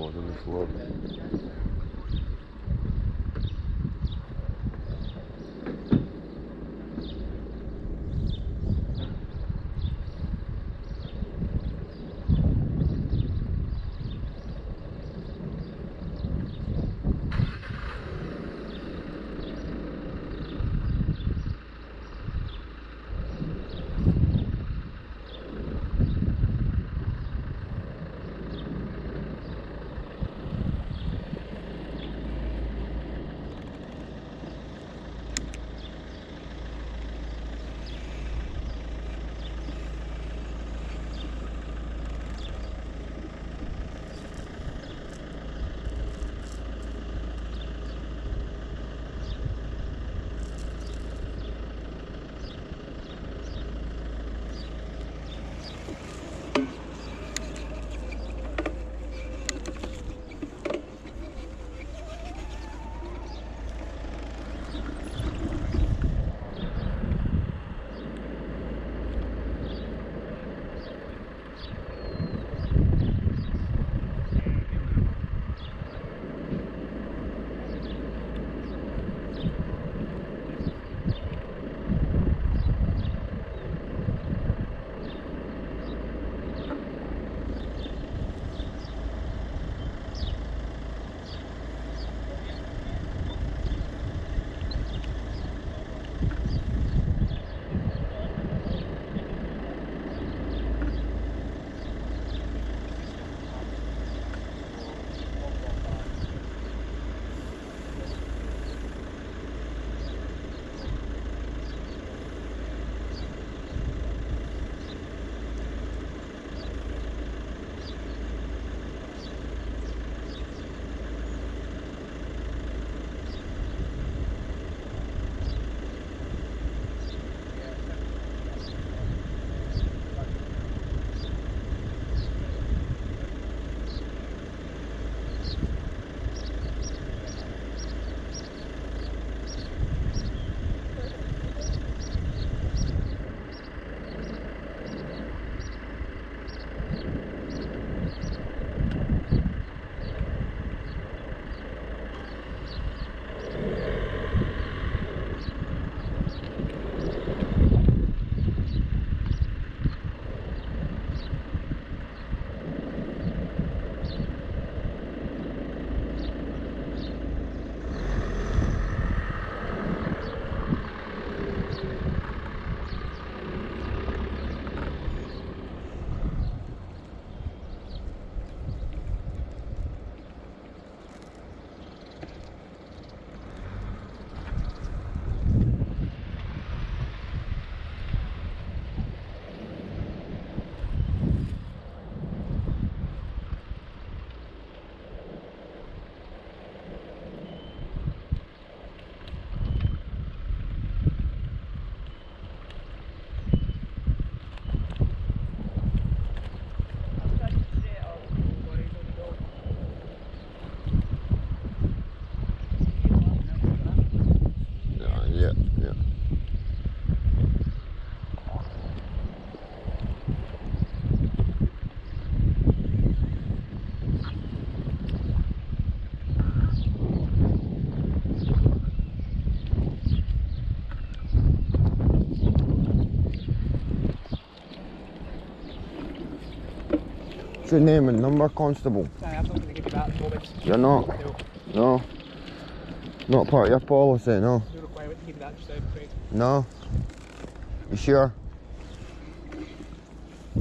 was on the floor. What's your name and number, Constable? I'm not going to give you that at the moment. You're not? No. Not part of your policy, no? No requirement to give you that just now, I'm afraid. No? You sure?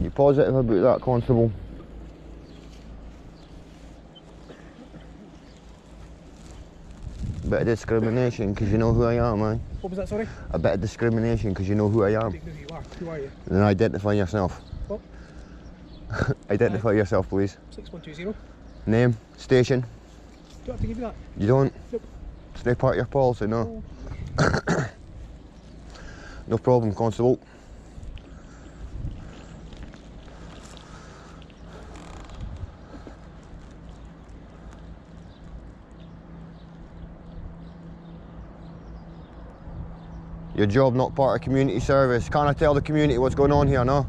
You positive about that, Constable? A bit of discrimination because you know who I am, man. What was that, sorry? A bit of discrimination because you know who I am. I don't know who you are. Who are you? Then identify yourself. What? Identify yourself, please. 6120. Name, station. Do I have to give you that? You don't? Nope. Stay part of your policy, no? No problem, Constable. Your job not part of community service. Can't I tell the community what's going on here, no?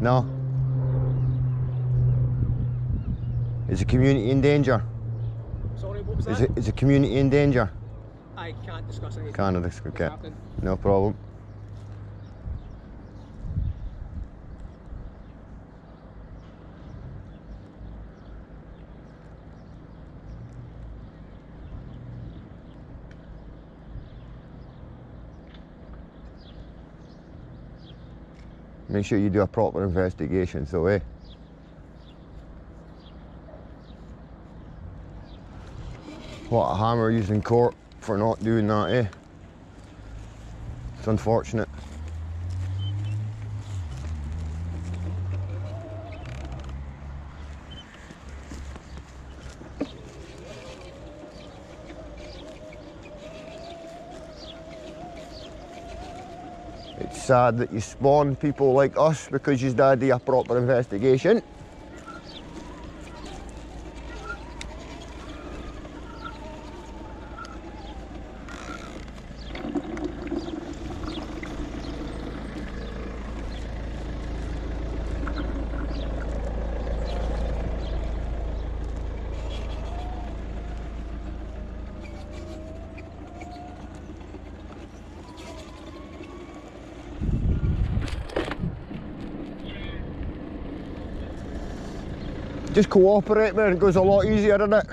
No? Is the community in danger? Sorry, what was that? Is the community in danger? I can't discuss anything. Can't discuss, What's okay. happening. No problem. Make sure you do a proper investigation, so What a hammer used in court for not doing that, It's unfortunate. It's sad that you spawn people like us because you've done a proper investigation. Just cooperate, man, it goes a lot easier, doesn't it?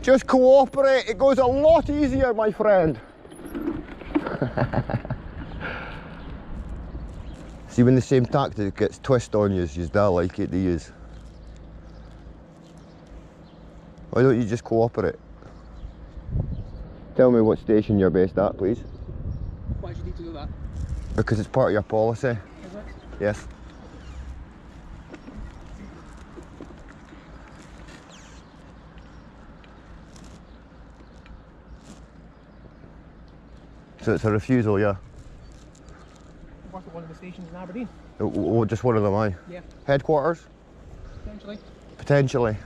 Just cooperate, it goes a lot easier, my friend. See, when the same tactic gets twisted on you, you don't like it, do you? Why don't you just cooperate? Tell me what station you're based at, please. Why do you need to do that? Because it's part of your policy. Is it? Yes. So it's a refusal, yeah? I work at one of the stations in Aberdeen. Just one of them, aye? Yeah. Headquarters? Potentially. Potentially.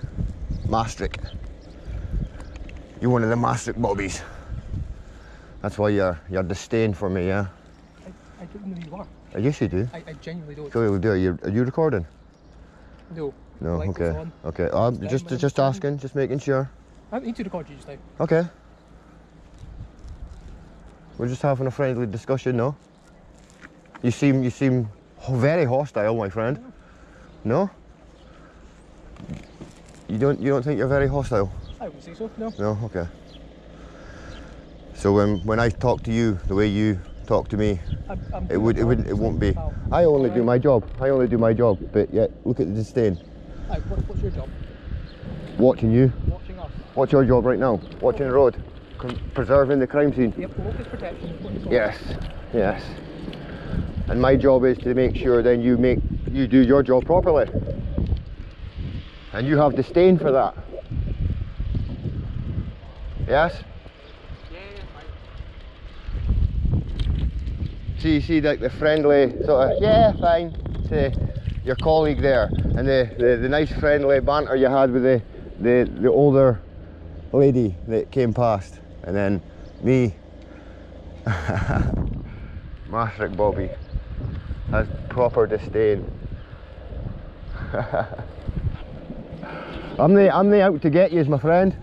Maastricht. You're one of the Maastricht bobbies. That's why you're disdain for me, yeah? I don't know who you are. Yes, you do. I genuinely don't. So we'll do. Are you recording? No. No. The light Okay. was on. Okay. Just asking, just making sure. I don't need to record you just now. Okay. We're just having a friendly discussion, no? You seem very hostile, my friend. No? You don't think you're very hostile? I wouldn't say so, no. No? Okay. So when I talk to you the way you talk to me, it won't be. I only do my job. But yet, look at the disdain. What's your job? Watching you. Watching us. What's your job right now? Watching the road. Preserving the crime scene. Yep, focus protection. Yes, yes. And my job is to make sure then you do your job properly. And you have disdain for that. Yes? See like the friendly sort of, yeah, fine, to your colleague there, and the nice friendly banter you had with the older lady that came past, and then me, Maastricht Bobby, has proper disdain. I'm the out to get you, my friend.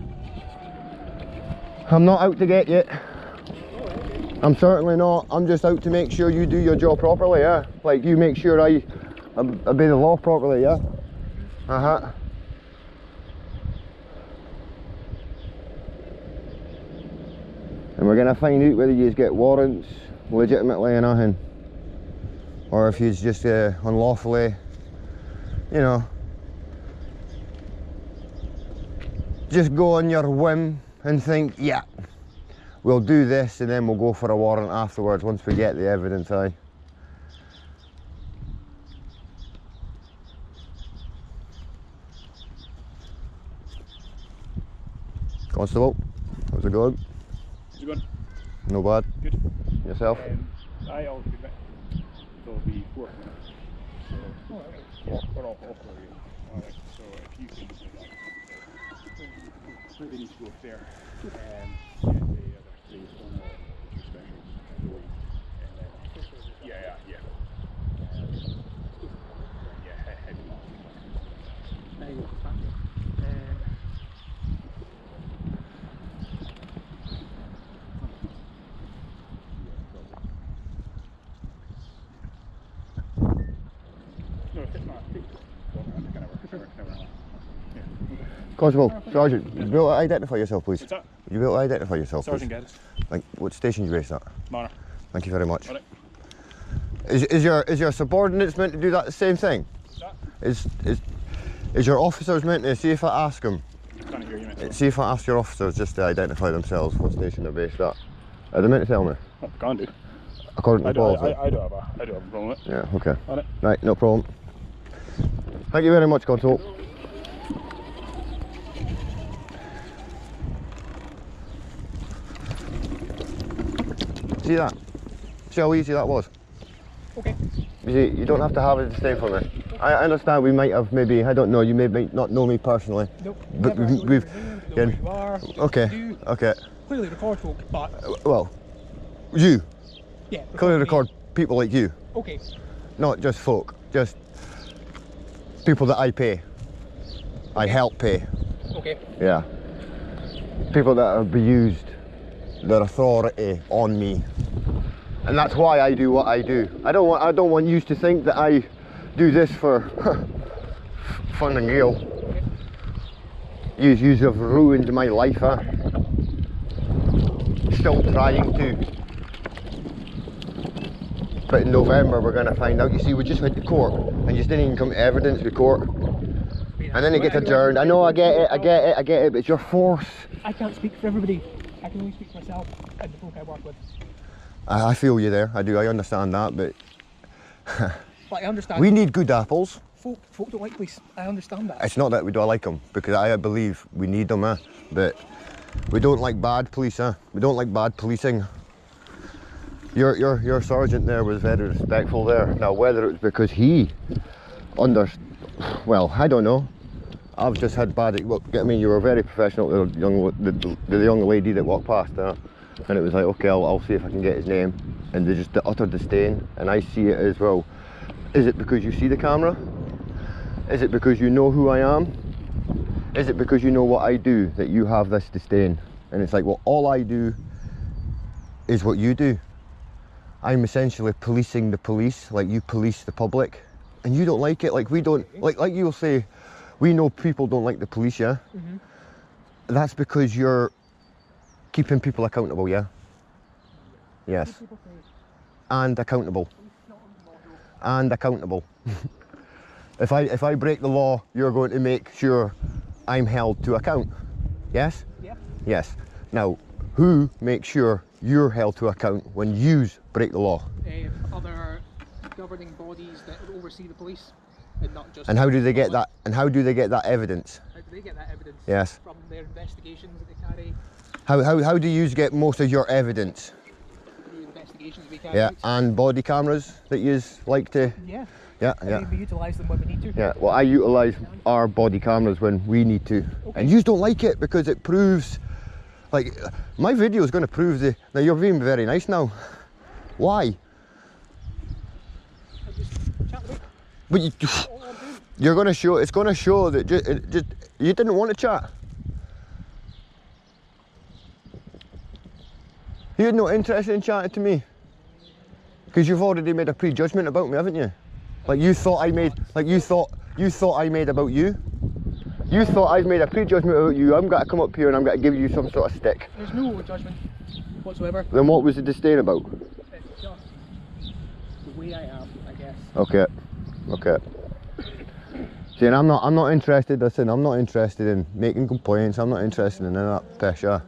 I'm not out to get you. I'm certainly not. I'm just out to make sure you do your job properly, yeah? Like you make sure I obey the law properly, yeah? Uh-huh. And we're gonna find out whether you get warrants legitimately or nothing. Or if you just unlawfully, you know, just go on your whim and think, yeah, we'll do this and then we'll go for a warrant afterwards once we get the evidence, aye. Constable, how's it going? How's it going? No bad. Good. Yourself? I always be back. So it'll be 4 minutes. So, yeah, we're all for you. Alright, so if you can do that. Maybe need to go up there and get the other things on the two specials going. And then, yeah. Constable, Sergeant, would you be able to identify yourself, please? What's that? Would you be able to identify yourself, Sergeant please? Geddes. Like, what station you based at? Manor. Thank you very much. Alright. Is your subordinates meant to do that the same thing? What's that? Is your officers meant to see if I ask them? Can't hear you, mate. See if I ask your officers just to identify themselves, what station they're based at? Are they meant to tell me? Oh, can't do. According to I the do, policy? I do have a problem with it. Yeah, okay. Alright. Right, no problem. Thank you very much, Constable. See that? See how easy that was? Okay. You see, you don't have to have a disdain for me. I understand we might have maybe, I don't know, you may not know me personally. Nope. But Never. we've Know where you are. okay, You okay. clearly record folk, but Well, you yeah. clearly me. record people like you, Okay. not just folk, just people that I pay. I help pay. Okay. Yeah. People that have abused their authority on me. And that's why I do what I do. I don't want you to think that I do this for fun and gale. You have ruined my life, huh? Still trying to. But in November we're gonna find out. You see, we just went to court and you didn't even come to evidence with court. And then it gets adjourned. I know, I get it, but it's your force. I can't speak for everybody. I can only speak for myself and the folk I work with. I feel you there, I do, I understand that, but But I understand. we need good apples. Folk don't like police. I understand that. It's not that we don't like them, because I believe we need them, but we don't like bad police, we don't like bad policing. Your sergeant there was very respectful there. Now whether it was because he well, I don't know. I've just had bad, well, I mean, you were very professional, the young lady that walked past there. And it was like, okay, I'll see if I can get his name. And they just the utter disdain, and I see it as well. Is it because you see the camera? Is it because you know who I am? Is it because you know what I do that you have this disdain? And it's like, well, all I do is what you do. I'm essentially policing the police, like you police the public, and you don't like it. Like we don't, like you'll say, we know people don't like the police, yeah? Mm-hmm. That's because you're keeping people accountable, yeah? Yes. And accountable. And accountable. If I break the law, you're going to make sure I'm held to account. Yes? Yeah. Yes. Now, who makes sure you're held to account when you break the law? Other governing bodies that oversee the police, and not just. And how do they get that? And how do they get that evidence? How do they get that evidence? Yes. From their investigations that they carry. How do you get most of your evidence? The investigations we carry. Yeah, out. and body cameras that you like to. Yeah. Yeah, And yeah. we utilise them when we need to. Yeah, well, I utilise our body cameras when we need to. Okay. And you don't like it because it proves, like, my video is going to prove the. Now, you're being very nice now. Why? I just chat about But you're going to show, it's going to show that just you didn't want to chat. You're not interested in chatting to me. Because you've already made a prejudgment about me, haven't you? Like you thought I made, you thought I made about you. You thought I've made a prejudgment about you. I'm going to come up here and I'm going to give you some sort of stick. There's no judgment whatsoever. Then what was the disdain about? It's just the way I am, I guess. Okay, okay. See, and I'm not interested. Listen, I'm not interested in making complaints. I'm not interested in any of that pressure.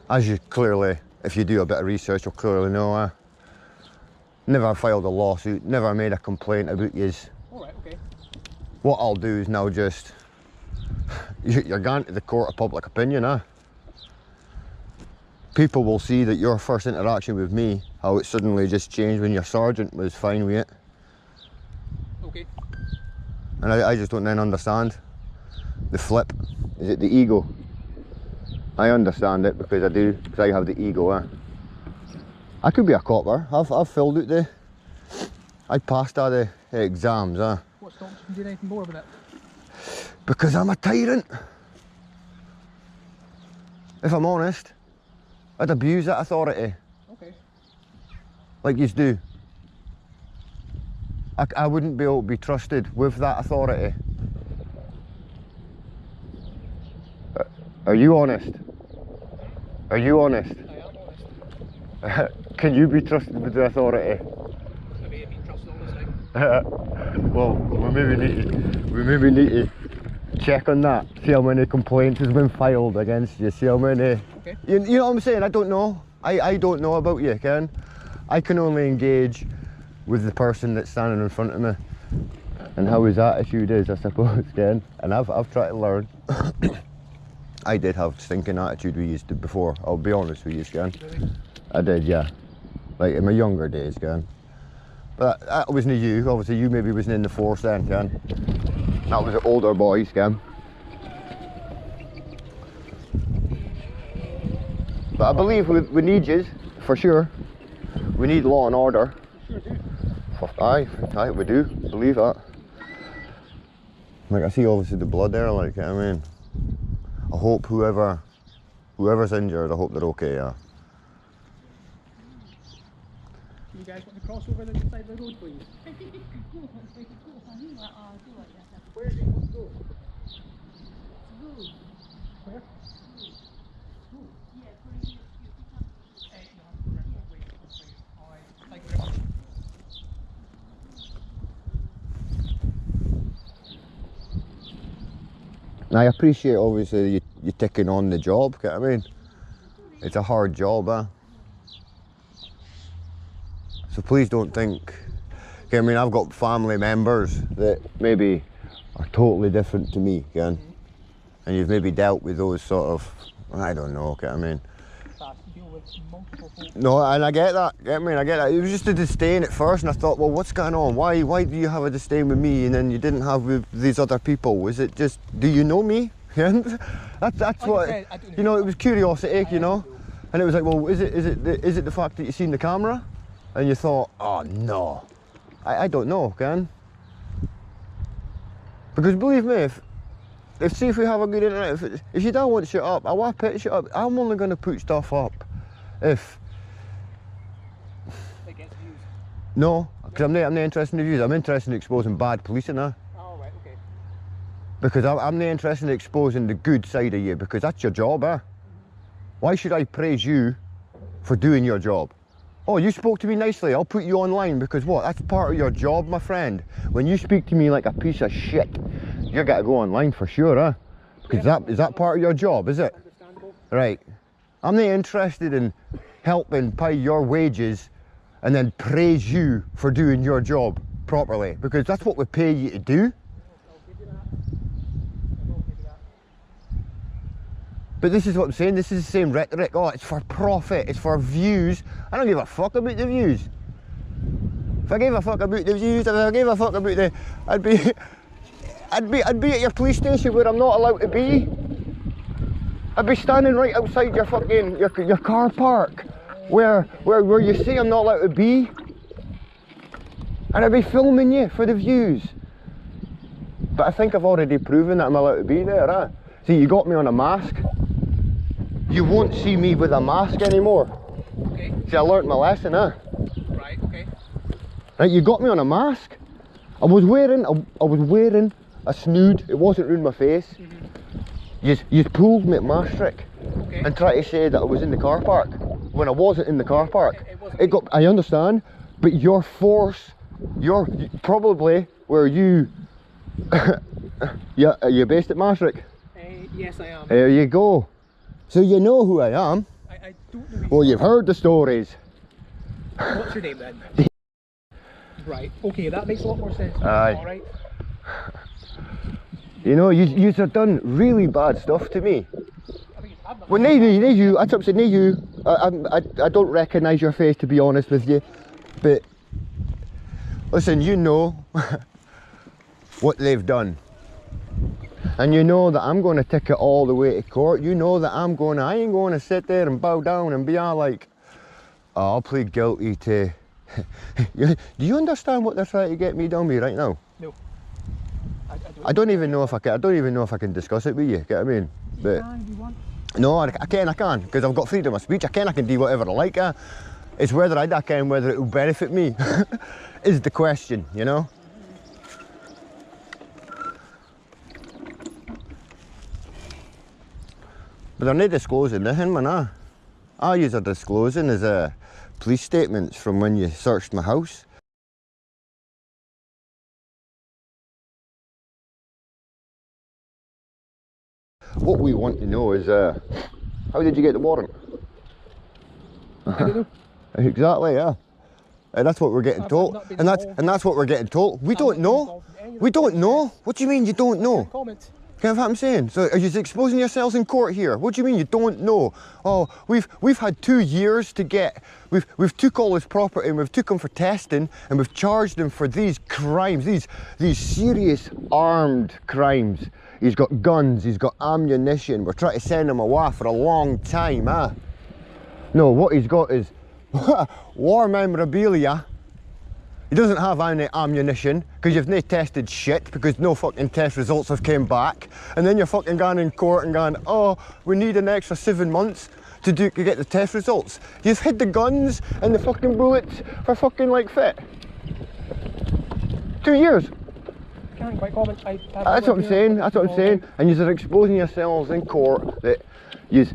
As you clearly, if you do a bit of research, you'll clearly know. Never filed a lawsuit. Never made a complaint about yous. All right, okay. What I'll do is now just you're going to the court of public opinion, People will see that your first interaction with me, how it suddenly just changed when your sergeant was fine with it. Okay. And I just don't then understand the flip. Is it the ego? I understand it because I do, because I have the ego. I could be a copper. I've filled out I passed all the exams. What stops you from doing anything more with it? Because I'm a tyrant. If I'm honest, I'd abuse that authority. Okay. Like you do. I wouldn't be able to be trusted with that authority. Are you honest? Are you honest? I am honest. Can you be trusted with the authority? I may have been trusted all this time. Well, we maybe need to check on that. See how many complaints has been filed against you. See how many. Okay. You know what I'm saying? I don't know. I don't know about you, Ken. I can only engage with the person that's standing in front of me and how his attitude is, I suppose, Ken. And I've tried to learn. I did have stinking attitude we used to before. I'll be honest with you, Ken. Really? I did, yeah. Like in my younger days, Ken. But that wasn't you. Obviously, you maybe wasn't in the force then, Ken. That was the older boys, Ken. But I believe we need you, for sure. We need law and order. You sure do. Aye, we do. Believe that. Like I see obviously the blood there, like, I mean, I hope whoever's injured, I hope they're okay, yeah. You guys want to cross over the side of the road, please? Where is it supposed to go? Where? I appreciate obviously you taking on the job, you know what I mean? It's a hard job, So please don't think, I mean, I've got family members that maybe are totally different to me, and you've maybe dealt with those sort of, I don't know, I mean. Deal with multiple folk. No, and I get that, I mean, I get that. It was just a disdain at first, and I thought, well, what's going on? Why do you have a disdain with me and then you didn't have with these other people? Is it just, do you know me? that's Like what, I said, you know, it was curiosity, you know? And it was like, well, is it the fact that you've seen the camera? And you thought, oh no, I don't know, Ken. Because believe me, if we have a good internet, if you don't want shit up, I want to put shit up. I'm only going to put stuff up if. It gets views. No, because I'm not interested in the views. I'm interested in exposing bad policing now. Oh, right, okay. Because I'm not interested in exposing the good side of you, because that's your job, Why should I praise you for doing your job? Oh, you spoke to me nicely, I'll put you online, because what? That's part of your job, my friend. When you speak to me like a piece of shit, you're gonna go online for sure, Because is that part of your job, is it? Understandable. Right. I'm not interested in helping pay your wages and then praise you for doing your job properly, because that's what we pay you to do. I'll give you that. I will give you that. But this is what I'm saying, this is the same rhetoric. Oh, it's for profit, it's for views. I don't give a fuck about the views. If I gave a fuck about the views, if I gave a fuck about the, I'd be at your police station where I'm not allowed to be. I'd be standing right outside your fucking, your car park where you say I'm not allowed to be. And I'd be filming you for the views. But I think I've already proven that I'm allowed to be there, See, you got me on a mask. You won't see me with a mask anymore. Okay. See, I learnt my lesson, Right, okay. Right, you got me on a mask. I was wearing a snood. It wasn't in my face. You pulled me at Maastricht and tried to say that I was in the car park when I wasn't in the car park. It wasn't. I understand, but your force, you're probably where you. Yeah, are you based at Maastricht? Yes, I am. There you go. So you know who I am. I don't know. Well, you've heard the stories. What's your name then? Right, okay, that makes a lot more sense. Aye. Alright. You know, you have done really bad stuff to me. I mean, I'm not. Well, no you. That's up to you. I don't recognise your face, to be honest with you. But listen, you know what they've done, and you know that I'm going to take it all the way to court. You know that I ain't going to sit there and bow down and be all like, oh, I'll plead guilty to. Do you understand what they're trying to get me done with right now? No. I don't even know if I can discuss it with you. Get what I mean? But no, I can, because I've got freedom of speech. I can do whatever I like. It's whether whether it will benefit me is the question, you know. But they're not disclosing nothing, man. All yous are disclosing is police statements from when you searched my house. What we want to know is, how did you get the warrant? I don't know. Exactly, yeah. And that's what we're getting told. And that's what we're getting told. We don't know. We don't know. What do you mean you don't know? Comment. Kind of what I'm saying. So are you exposing yourselves in court here? What do you mean you don't know? Oh, we've had 2 years to get. We've took all his property and we've took him for testing and we've charged him for these crimes, these serious armed crimes. He's got guns, he's got ammunition. We're trying to send him away for a long time, huh? No, what he's got is war memorabilia. He doesn't have any ammunition because you've not tested shit because no fucking test results have came back. And then you're fucking gone in court and gone, oh, we need an extra 7 months to get the test results. You've hid the guns and the fucking bullets for fucking like fit. 2 years. Can't quite comment. That's what I'm saying, that's what I'm saying. And you're exposing yourselves in court that yous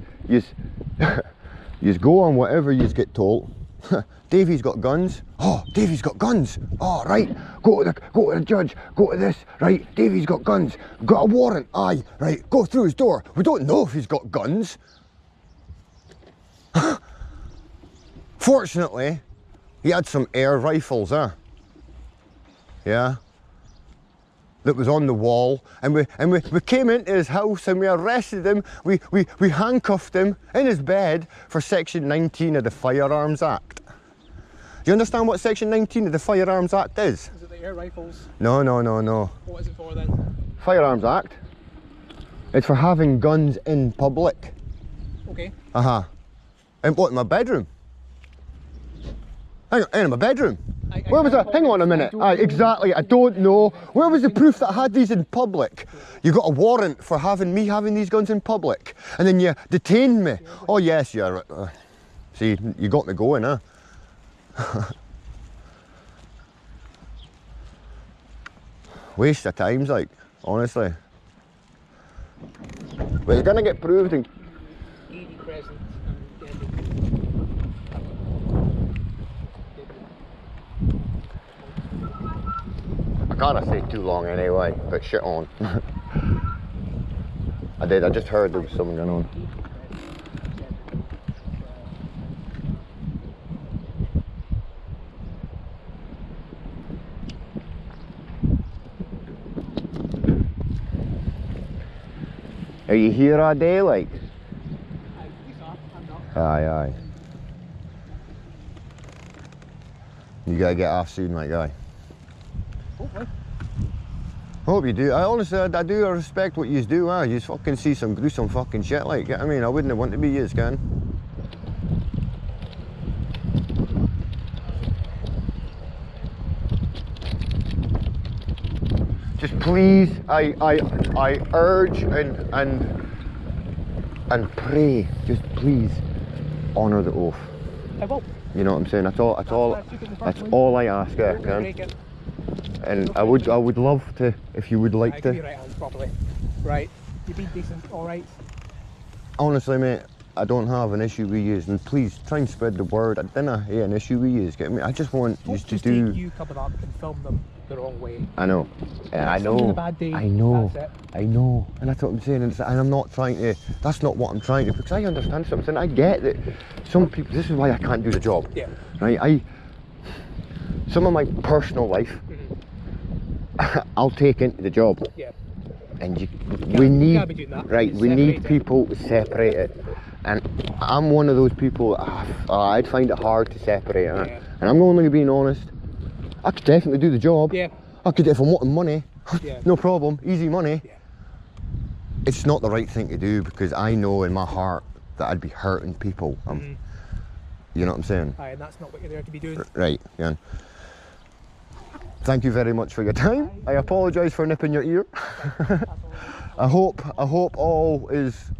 go on whatever yous get told. Davey's got guns. Oh, Davey's got guns. Oh, right. Go to the judge. Go to this. Right. Davey's got guns. Got a warrant. Aye. Right. Go through his door. We don't know if he's got guns. Fortunately, he had some air rifles, huh? Yeah. That was on the wall, and we came into his house and we arrested him. We handcuffed him in his bed for Section 19 of the Firearms Act. Do you understand what Section 19 of the Firearms Act is? Is it the air rifles? No. What is it for then? Firearms Act. It's for having guns in public. Okay. And what, in my bedroom? Hang on, in my bedroom. Where was that? Hang on a minute. Exactly, I don't know. Where was the proof that I had these in public? You got a warrant for having these guns in public, and then you detained me. Oh yes, you're. See, you got me going, huh? Waste of times, like, honestly. But it's gonna get proved in. I can't stay too long anyway, but shit on. I just heard there was something going on. Are you here all day, like? Aye. You gotta get off soon, my guy. Hopefully. Hope you do. I honestly, I do respect what you do, huh? You fucking see some gruesome fucking shit, like, I mean, I wouldn't want to be you, can. Just please, I urge and pray, just please honour the oath. I will. You know what I'm saying? That's all I ask, can. And I would love to, if you would like to. Give me your right hand properly. Right. You've been decent, alright. Honestly, mate, I don't have an issue with you, and please try and spread the word. I didn't have an issue with you, get me? I just want you to do. You covered up and film them the wrong way. I know. I know. A bad day, I know. that's it. I know. And that's what I'm saying. And I'm not trying to. That's not what I'm trying to. Because I understand something. I get that some people. This is why I can't do the job. Yeah. Right. Some of my personal life, I'll take into the job. Yeah. And we need, can't be doing that. right, we need people to separate it. And I'm one of those people, I'd find it hard to separate it. Yeah. And I'm only being honest. I could definitely do the job. Yeah. I could, if I'm wanting money, Yeah. no problem, easy money. Yeah. It's not the right thing to do because I know in my heart that I'd be hurting people. You know what I'm saying? Aye, and that's not what you're there to be doing. Right, yeah. Thank you very much for your time. I apologise for nipping your ear. I hope all is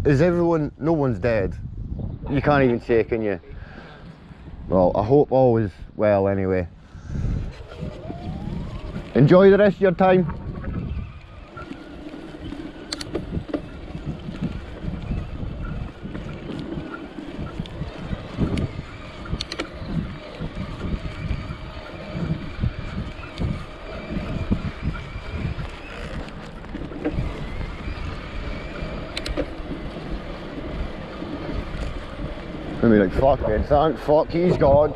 everyone, no one's dead. You can't even say, can you? Well, I hope all is well anyway. Enjoy the rest of your time. And be like, fuck Vincent, fuck, he's gone.